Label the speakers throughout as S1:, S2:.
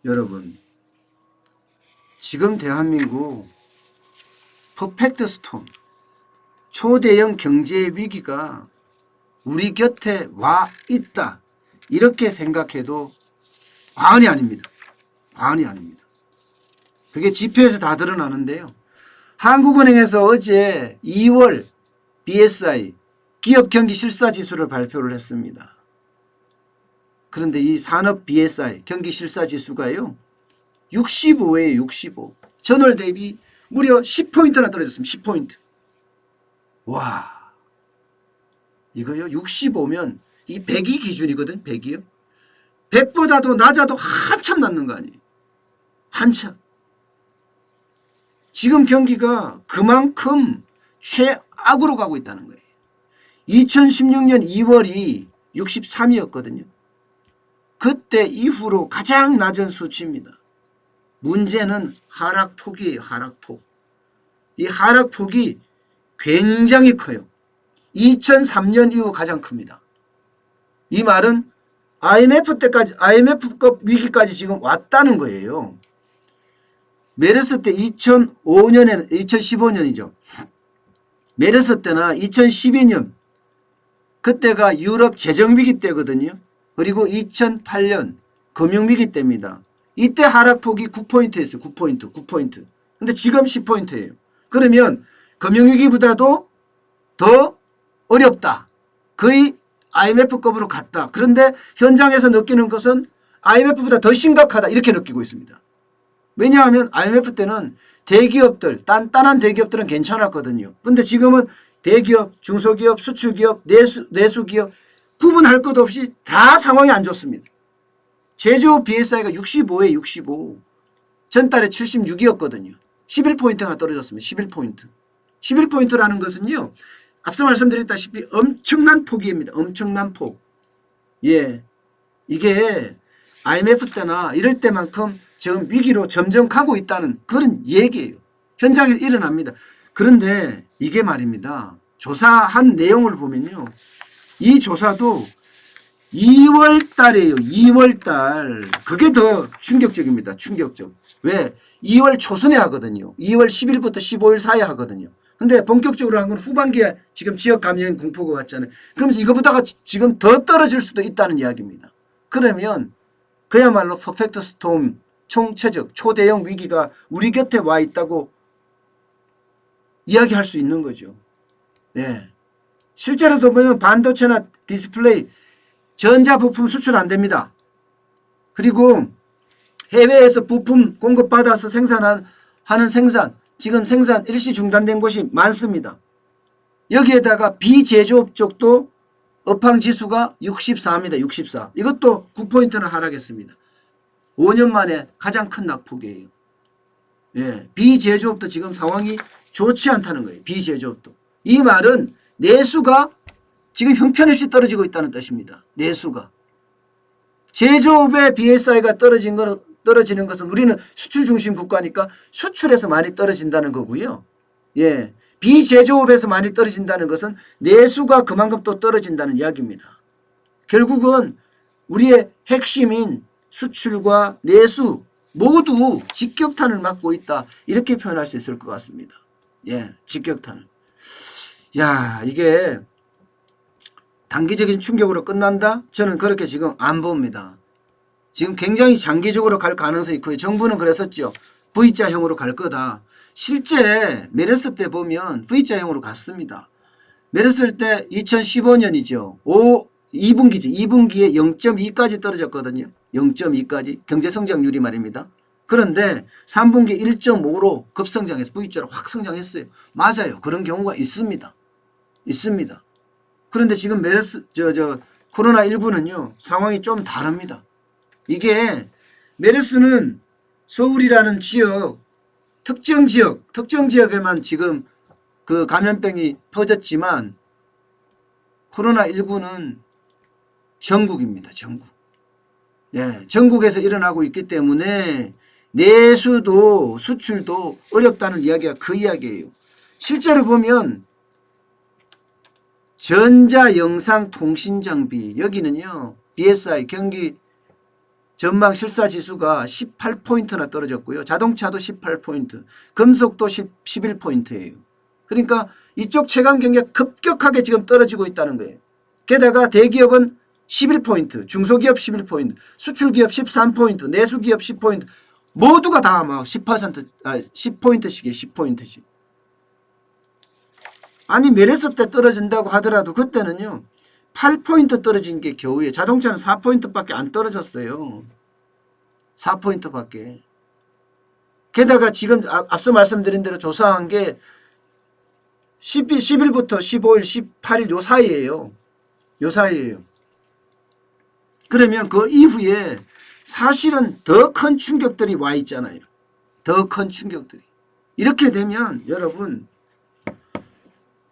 S1: 여러분, 지금 대한민국 퍼펙트 스톰, 초대형 경제 위기가 우리 곁에 와 있다. 이렇게 생각해도 과언이 아닙니다. 과언이 아닙니다. 그게 지표에서 다 드러나는데요. 한국은행에서 어제 2월 BSI 기업 경기 실사 지수를 발표를 했습니다. 그런데 이 산업 BSI 경기 실사 지수가요 65예요. 65. 전월 대비 무려 10포인트나 떨어졌습니다. 10포인트. 와, 이거요 65면 이 100이 기준이거든. 100이요. 100보다도 낮아도 한참 낮는 거 아니에요. 한참. 지금 경기가 그만큼 최악으로 가고 있다는 거예요. 2016년 2월이 63이었거든요. 그때 이후로 가장 낮은 수치입니다. 문제는 하락폭이에요. 하락폭. 이 하락폭이 굉장히 커요. 2003년 이후 가장 큽니다. 이 말은 IMF급 위기까지 지금 왔다는 거예요. 메르스 때 2015년이죠. 메르스 때나 2012년 그때가 유럽 재정위기 때거든요. 그리고 2008년 금융위기 때입니다. 이때 하락폭이 9포인트였어요. 9포인트. 근데 지금 10포인트예요. 그러면 금융위기보다도 더 어렵다. 거의 IMF급으로 갔다. 그런데 현장에서 느끼는 것은 IMF보다 더 심각하다. 이렇게 느끼고 있습니다. 왜냐하면 IMF 때는 대기업들, 단단한 대기업들은 괜찮았거든요. 근데 지금은 대기업, 중소기업, 수출기업, 내수기업 구분할 것 없이 다 상황이 안 좋습니다. 제조업 BSI가 65에 65. 전달에 76이었거든요. 11포인트가 떨어졌습니다. 11포인트. 11포인트라는 것은요. 앞서 말씀드렸다시피 엄청난 폭입니다. 엄청난 폭. 예, 이게 IMF 때나 이럴 때만큼 지금 위기로 점점 가고 있다는 그런 얘기예요. 현장에서 일어납니다. 그런데 이게 말입니다. 조사한 내용을 보면요. 이 조사도 2월 달이에요. 2월 달. 그게 더 충격적입니다. 충격적. 왜? 2월 초순에 하거든요. 2월 10일부터 15일 사이에 하거든요. 근데 본격적으로 한 건 후반기에 지금 지역 감염 공포가 왔잖아요. 그러면서 이거보다가 지금 더 떨어질 수도 있다는 이야기입니다. 그러면 그야말로 퍼펙트 스톰 총체적 초대형 위기가 우리 곁에 와 있다고 이야기할 수 있는 거죠. 네. 실제로도 보면 반도체나 디스플레이, 전자부품 수출 안 됩니다. 그리고 해외에서 부품 공급받아서 하는 생산, 지금 생산 일시 중단된 곳이 많습니다. 여기에다가 비제조업 쪽도 업황지수가 64입니다. 64. 이것도 9포인트나 하락했습니다. 5년 만에 가장 큰 낙폭이에요. 예, 비제조업도 지금 상황이 좋지 않다는 거예요. 비제조업도. 이 말은 내수가 지금 형편없이 떨어지고 있다는 뜻입니다. 내수가. 제조업의 BSI가 떨어지는 것은 우리는 수출 중심 국가니까 수출에서 많이 떨어진다는 거고요. 예, 비제조업에서 많이 떨어진다는 것은 내수가 그만큼 또 떨어진다는 이야기입니다. 결국은 우리의 핵심인 수출과 내수 모두 직격탄을 맞고 있다. 이렇게 표현할 수 있을 것 같습니다. 예, 직격탄을. 야, 이게 단기적인 충격으로 끝난다? 저는 그렇게 지금 안 봅니다. 지금 굉장히 장기적으로 갈 가능성이 있고요. 정부는 그랬었죠. V자형으로 갈 거다. 실제 메르스 때 보면 V자형으로 갔습니다. 메르스 때 2015년이죠. 2분기죠. 2분기에 0.2까지 떨어졌거든요. 0.2까지. 경제성장률이 말입니다. 그런데 3분기 1.5로 급성장해서 V자로 확 성장했어요. 맞아요. 그런 경우가 있습니다. 있습니다. 그런데 지금 코로나19는요, 상황이 좀 다릅니다. 이게 메르스는 서울이라는 지역, 특정 지역에만 지금 그 감염병이 퍼졌지만 코로나19는 전국입니다. 전국. 예, 전국에서 일어나고 있기 때문에 내수도 수출도 어렵다는 이야기가 그 이야기예요. 실제로 보면 전자영상통신장비 여기는요 BSI 전망 실사 지수가 18포인트나 떨어졌고요. 자동차도 18포인트, 금속도 11포인트예요. 그러니까 이쪽 체감 경기가 급격하게 지금 떨어지고 있다는 거예요. 게다가 대기업은 11포인트, 중소기업 11포인트, 수출기업 13포인트, 내수기업 10포인트, 모두가 다 막 10%, 10포인트씩이에요. 10포인트씩. 아니 메르스 때 떨어진다고 하더라도 그때는요 8포인트 떨어진 게 겨우예요. 자동차는 4포인트밖에 안 떨어졌어요. 4포인트밖에. 게다가 지금 앞서 말씀드린 대로 조사한 게 10일부터 15일, 18일 요 사이예요. 요 사이예요. 그러면 그 이후에 사실은 더 큰 충격들이 와 있잖아요. 더 큰 충격들이. 이렇게 되면 여러분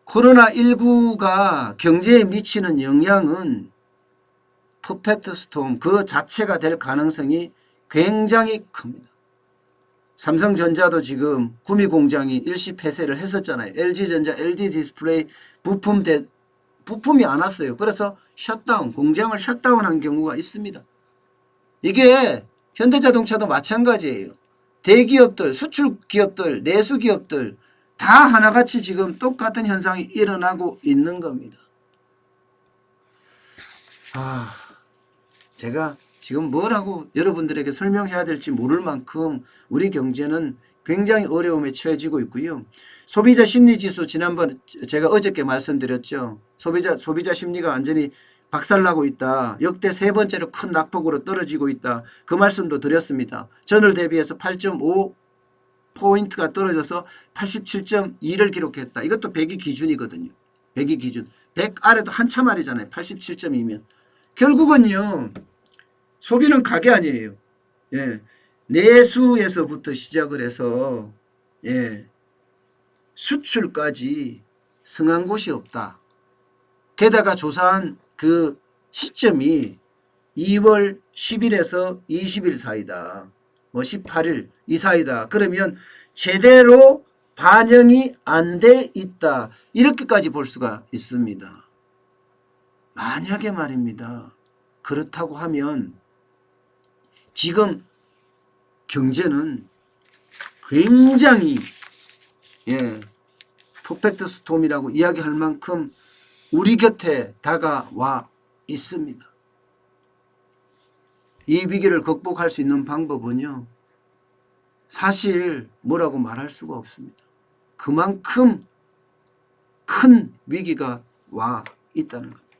S1: 코로나19가 경제에 미치는 영향은 퍼펙트 스톰 그 자체가 될 가능성이 굉장히 큽니다. 삼성전자도 지금 구미 공장이 일시 폐쇄를 했었잖아요. LG전자, LG디스플레이 부품이 안 왔어요. 그래서 셧다운, 공장을 셧다운한 경우가 있습니다. 이게 현대자동차도 마찬가지예요. 대기업들, 수출기업들, 내수기업들 다 하나같이 지금 똑같은 현상이 일어나고 있는 겁니다. 제가 지금 뭐라고 여러분들에게 설명해야 될지 모를 만큼 우리 경제는 굉장히 어려움에 처해지고 있고요. 소비자 심리지수 지난번 제가 어저께 말씀드렸죠. 소비자 심리가 완전히 박살나고 있다. 역대 3번째로 큰 낙폭으로 떨어지고 있다. 그 말씀도 드렸습니다. 전월 대비해서 8.5포인트가 떨어져서 87.2를 기록했다. 이것도 100이 기준이거든요. 100이 기준. 100 아래도 한참 아래잖아요. 87.2면. 결국은요. 소비는 가게 아니에요. 예. 내수에서부터 시작을 해서 수출까지 성한 곳이 없다. 게다가 조사한 그 시점이 2월 10일에서 20일 사이다. 뭐 18일 이 사이다. 그러면 제대로 반영이 안 돼 있다. 이렇게까지 볼 수가 있습니다. 만약에 말입니다. 그렇다고 하면 지금 경제는 굉장히 퍼펙트 스톰이라고 이야기할 만큼 우리 곁에 다가와 있습니다. 이 위기를 극복할 수 있는 방법은요. 사실 뭐라고 말할 수가 없습니다. 그만큼 큰 위기가 와 있다는 겁니다.